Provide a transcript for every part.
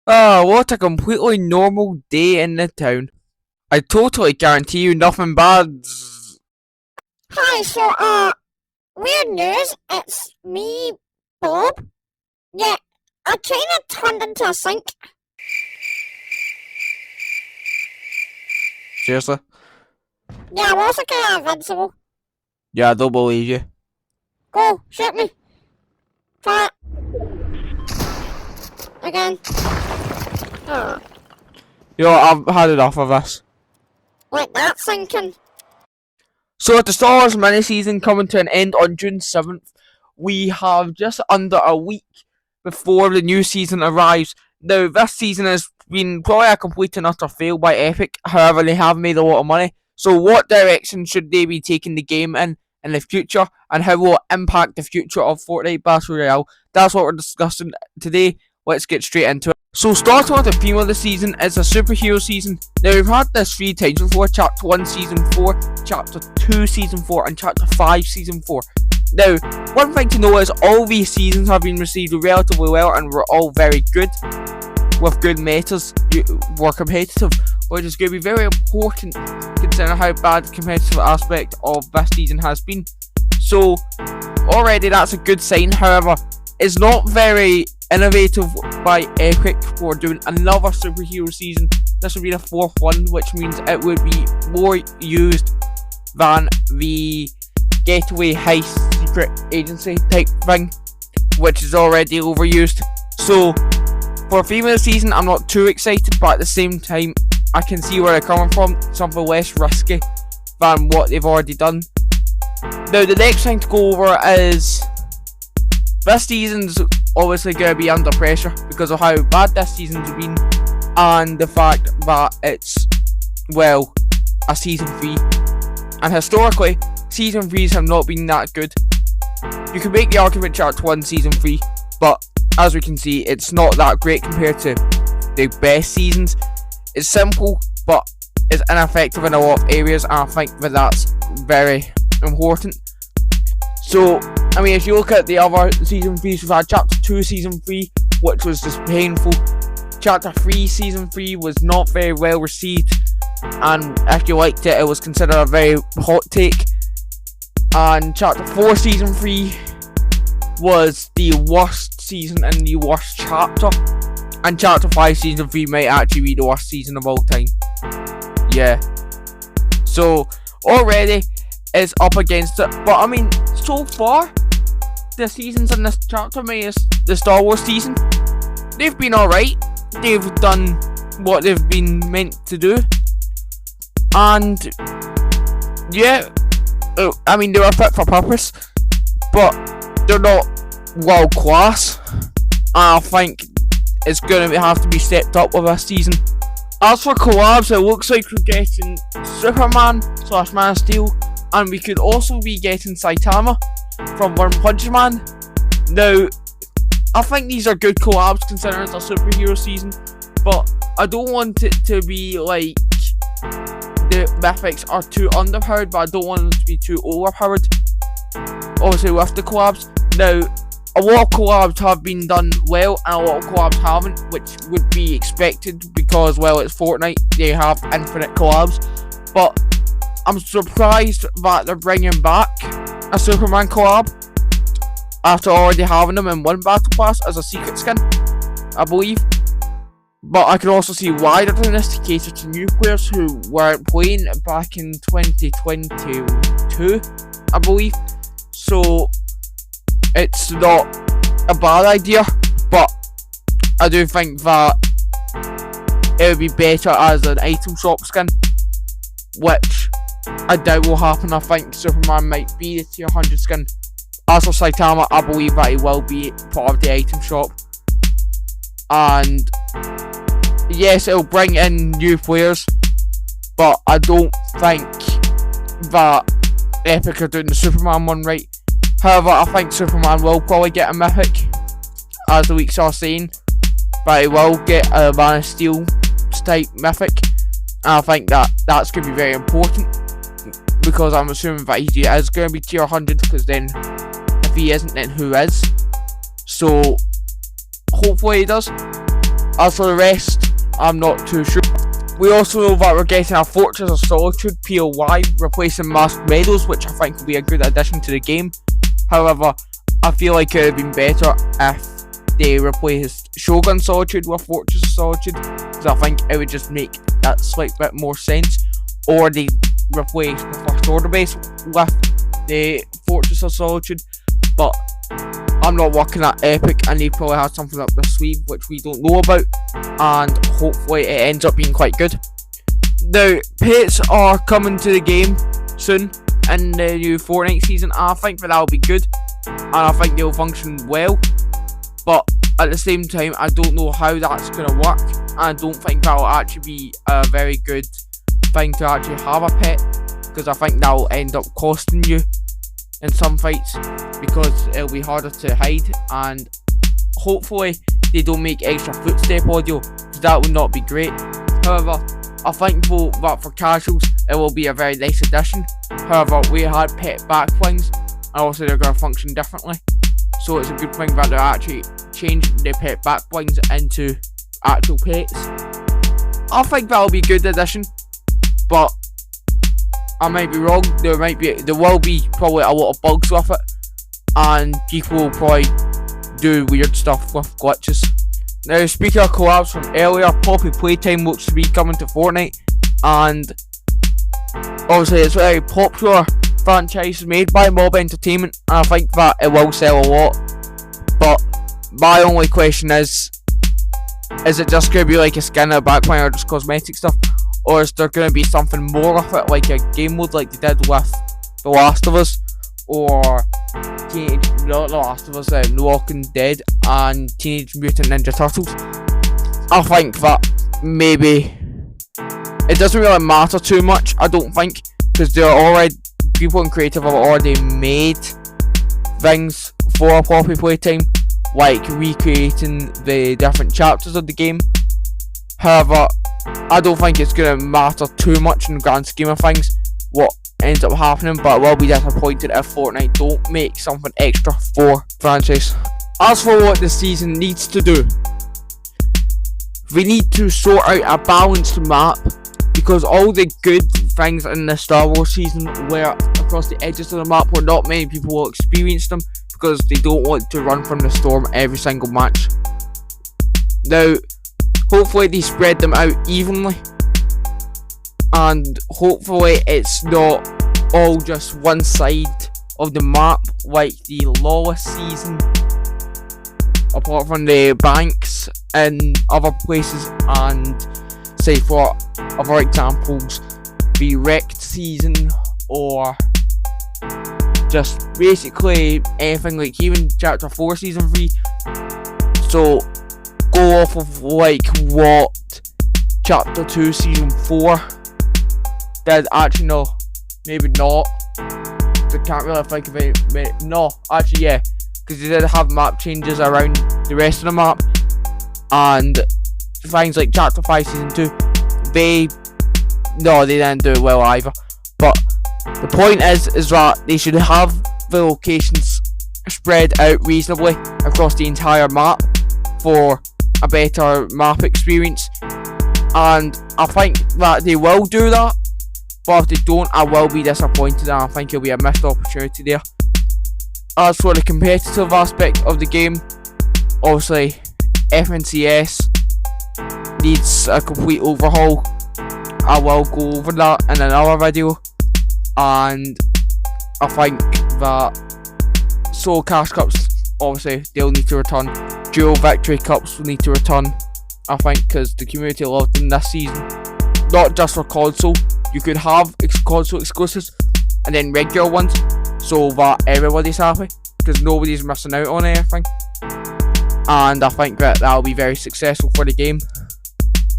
Oh, what a completely normal day in the town. I totally guarantee you nothing bad's. Hi, weird news. It's me, Bob. Yeah, I kinda turned into a sink. Seriously? Yeah, I was kinda invincible. Yeah, I don't believe you. Go, shoot me. Try it. Again. Oh, I've had enough of this. like that sinking. So, with the Star Wars mini-season coming to an end on June 7th, we have just under a week before the new season arrives. Now, this season has been probably a complete and utter fail by Epic, however, they have made a lot of money. So, what direction should they be taking the game in the future, and how will it impact the future of Fortnite Battle Royale? That's what we're discussing today. Let's get straight into it. So, starting with the theme of the season is a superhero season. Now, we've had this 3 times before: Chapter 1 Season 4, Chapter 2 Season 4, and Chapter 5 Season 4. Now, one thing to know is all these seasons have been received relatively well and were all very good, with good metas, were competitive, which is going to be very important considering how bad the competitive aspect of this season has been. So, already that's a good sign. However, it's not very innovative by Epic for doing another superhero season. This would be the 4th one, which means it would be more used than the Getaway Heist Secret Agency type thing, which is already overused. So, for a female season, I'm not too excited, but at the same time, I can see where they're coming from. Something less risky than what they've already done. Now, the next thing to go over is this season's obviously going to be under pressure because of how bad this season's been and the fact that it's, well, a season 3. And historically, season 3s have not been that good. You can make the argument Chapter 1 Season 3, but as we can see, it's not that great compared to the best seasons. It's simple, but it's ineffective in a lot of areas, and I think that that's very important. So, I mean, if you look at the other Season 3s, we've had Chapter 2 Season 3, which was just painful. Chapter 3 Season 3 was not very well received, and if you liked it, it was considered a very hot take. And Chapter 4 Season 3 was the worst season and the worst chapter. And Chapter 5 Season 3 might actually be the worst season of all time. Yeah. So, already is up against it. But I mean, so far, the seasons in this chapter, minus the Star Wars season, they've been alright. They've done what they've been meant to do. And, yeah, I mean, they were fit for purpose, but they're not world class. I think it's going to have to be stepped up with this season. As for collabs, it looks like we're getting Superman / Man of Steel, and we could also be getting Saitama from One Punch Man. Now, I think these are good collabs considering it's a superhero season, but I don't want it to be like the mythics are too underpowered, but I don't want them to be too overpowered. Obviously, with the collabs. Now, a lot of collabs have been done well, and a lot of collabs haven't, which would be expected because, well, it's Fortnite, they have infinite collabs. But I'm surprised that they're bringing back a Superman collab after already having them in one battle pass as a secret skin, I believe. But I can also see why they're doing this, to cater to new players who weren't playing back in 2022, I believe. So, it's not a bad idea, but I do think that it would be better as an item shop skin, which I doubt will happen. I think Superman might be the tier 100 skin. As for Saitama, I believe that he will be part of the item shop. And yes, it'll bring in new players, but I don't think that Epic are doing the Superman one right. However, I think Superman will probably get a mythic, as the weeks are saying, but he will get a Man of Steel type mythic, and I think that that's going to be very important, because I'm assuming that he is going to be tier 100, because then if he isn't, then who is? So hopefully he does. As for the rest, I'm not too sure. We also know that we're getting a Fortress of Solitude POY replacing Masked Meadows, which I think will be a good addition to the game. However, I feel like it would have been better if they replaced Shogun Solitude with Fortress of Solitude, because I think it would just make that slight bit more sense. Or they replace the First Order base with the Fortress of Solitude, but I'm not working at Epic and they probably have something up their sleeve which we don't know about, and hopefully it ends up being quite good. Now, pets are coming to the game soon in the new Fortnite season, and I think that will be good and I think they'll function well, but at the same time I don't know how that's going to work, and I don't think that will actually be a very good thing to actually have a pet, because I think that will end up costing you in some fights because it'll be harder to hide, and hopefully they don't make extra footstep audio because that would not be great. However, I think that for casuals it will be a very nice addition. However, we had pet backwings and also they're going to function differently, so it's a good thing that they're actually changing the pet backwings into actual pets. I think that will be a good addition, but I might be wrong. There will be probably a lot of bugs with it, and people will probably do weird stuff with glitches. Now, speaking of collabs from earlier, Poppy Playtime looks to be coming to Fortnite, and obviously it's a very popular franchise made by Mob Entertainment, and I think that it will sell a lot. But my only question is it just going to be like a skin or backline or just cosmetic stuff? Or is there going to be something more with it, like a game mode like they did with The Last of Us, or not The Last of Us, The Walking Dead and Teenage Mutant Ninja Turtles? I think that maybe it doesn't really matter too much, I don't think, because people in creative have already made things for Poppy Playtime, like recreating the different chapters of the game. However, I don't think it's going to matter too much in the grand scheme of things what ends up happening, but I will be disappointed if Fortnite don't make something extra for franchise. As for what the season needs to do, we need to sort out a balanced map, because all the good things in the Star Wars season were across the edges of the map where not many people will experience them because they don't want to run from the storm every single match. Now, hopefully they spread them out evenly, and hopefully it's not all just one side of the map like the Lawless season, apart from the banks and other places, and say for other examples, the Wrecked season, or just basically anything like even Chapter 4 Season 3. So go off of like what Chapter 2 Season 4 did. Actually no, maybe not, I can't really think of it. No, actually yeah, because they did have map changes around the rest of the map, and things like Chapter 5 Season 2, they didn't do well either. But the point is that they should have the locations spread out reasonably across the entire map for a better map experience, and I think that they will do that, but if they don't, I will be disappointed, and I think it'll be a missed opportunity there. As for the competitive aspect of the game, obviously FNCS needs a complete overhaul. I will go over that in another video, and I think that Soul Cash Cups, obviously they'll need to return. Dual Victory Cups will need to return, I think, because the community loved them this season. Not just for console, you could have console exclusives and then regular ones, so that everybody's happy, because nobody's missing out on anything, and I think that will be very successful for the game.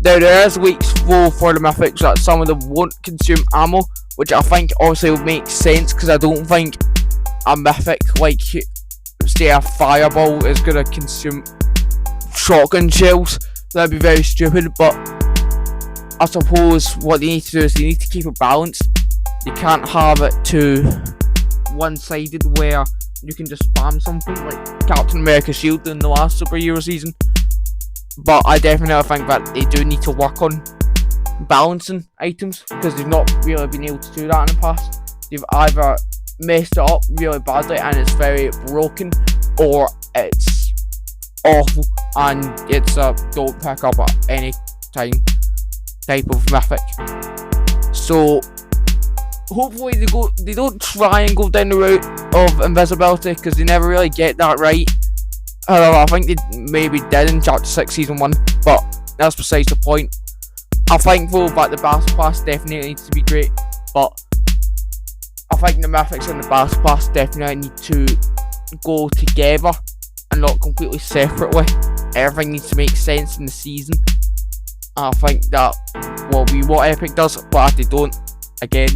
Now, there is leaks for the mythics that some of them won't consume ammo, which I think also makes sense, because I don't think a mythic like, say, a fireball is going to consume shotgun shells. That'd be very stupid, but I suppose what they need to do is they need to keep it balanced. They can't have it too one-sided where you can just spam something like Captain America's shield in the last superhero season. but I definitely think that they do need to work on balancing items, because they've not really been able to do that in the past. They've either messed it up really badly and it's very broken, or it's awful and it's a don't pick up at any time type of mythic. So hopefully they don't try and go down the route of invisibility, because they never really get that right. However, I think they maybe did in Chapter 6 Season 1, but that's besides the point. I'm thankful that the Battle Pass definitely needs to be great, but I think the mythics and the Battle Pass definitely need to go together and not completely separately. Everything needs to make sense in the season. I think that will be what Epic does, but if they don't, again,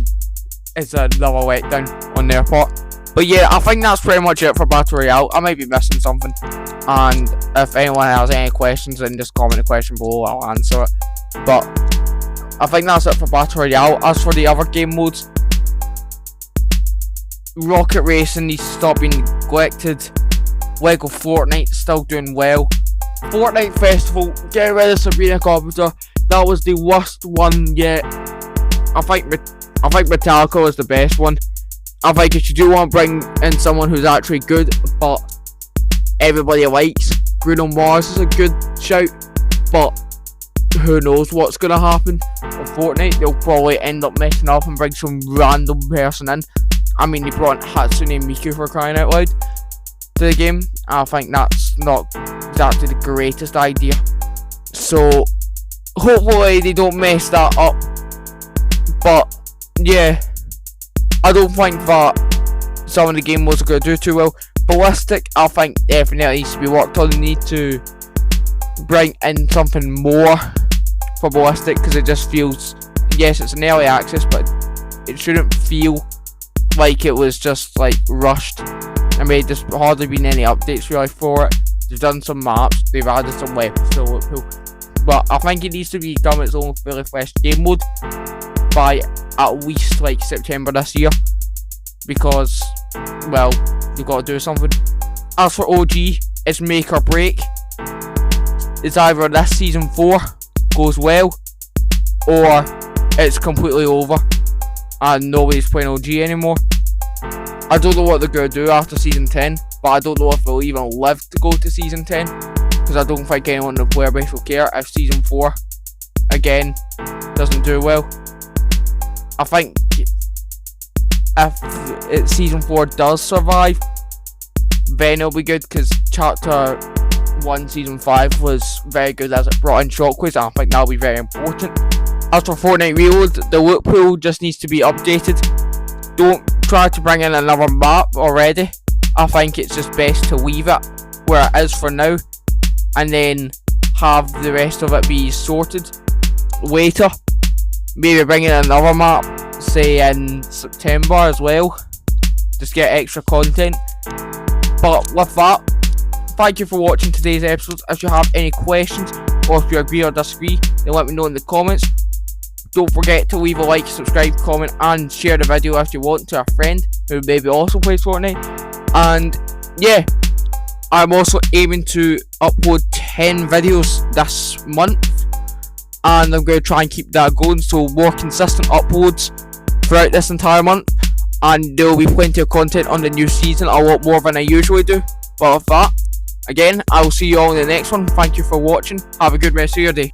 it's another letdown on their part. But yeah, I think that's pretty much it for Battle Royale. I might be missing something, and if anyone has any questions, then just comment a question below, I'll answer it. But I think that's it for Battle Royale. As for the other game modes, Rocket Racing needs to stop being neglected. Lego Fortnite still doing well. Fortnite Festival, get rid of Sabrina Carpenter. That was the worst one yet. I think Metallica was the best one. I think if you do want to bring in someone who's actually good, but everybody likes, Bruno Mars is a good shout. But who knows what's going to happen with Fortnite. They'll probably end up messing up and bring some random person in. I mean, they brought Hatsune Miku, for crying out loud, to the game. I think that's not exactly the greatest idea. So hopefully they don't mess that up. But yeah, I don't think that some of the game modes are going to do too well. Ballistic, I think definitely needs to be worked on. They need to bring in something more for Ballistic, because it just feels, yes, it's an early access, but it shouldn't feel like it was just like rushed. I mean, there's hardly been any updates really for it. They've done some maps, they've added some weapons to the loot pool, but I think it needs to become its own fully fleshed game mode by at least like September this year, because, well, you've got to do something. As for OG, it's make or break. It's either this season 4 goes well, or it's completely over and nobody's playing OG anymore. I don't know what they're going to do after season 10, but I don't know if they'll even live to go to season 10, because I don't think anyone in the player base will care if season 4 again doesn't do well. I think if season 4 does survive, then it'll be good, because Chapter 1 Season 5 was very good as it brought in Shockwaves, and I think that'll be very important. As for Fortnite Reload, the loot pool just needs to be updated. Don't try to bring in another map already. I think it's just best to leave it where it is for now, and then have the rest of it be sorted later. Maybe bring in another map, say in September as well. Just get extra content. But with that, thank you for watching today's episode. If you have any questions, or if you agree or disagree, then let me know in the comments. Don't forget to leave a like, subscribe, comment, and share the video if you want to a friend who maybe also plays Fortnite. And yeah, I'm also aiming to upload 10 videos this month, and I'm going to try and keep that going, so more consistent uploads throughout this entire month, and there will be plenty of content on the new season, a lot more than I usually do. But with that, again, I will see you all in the next one. Thank you for watching. Have a good rest of your day.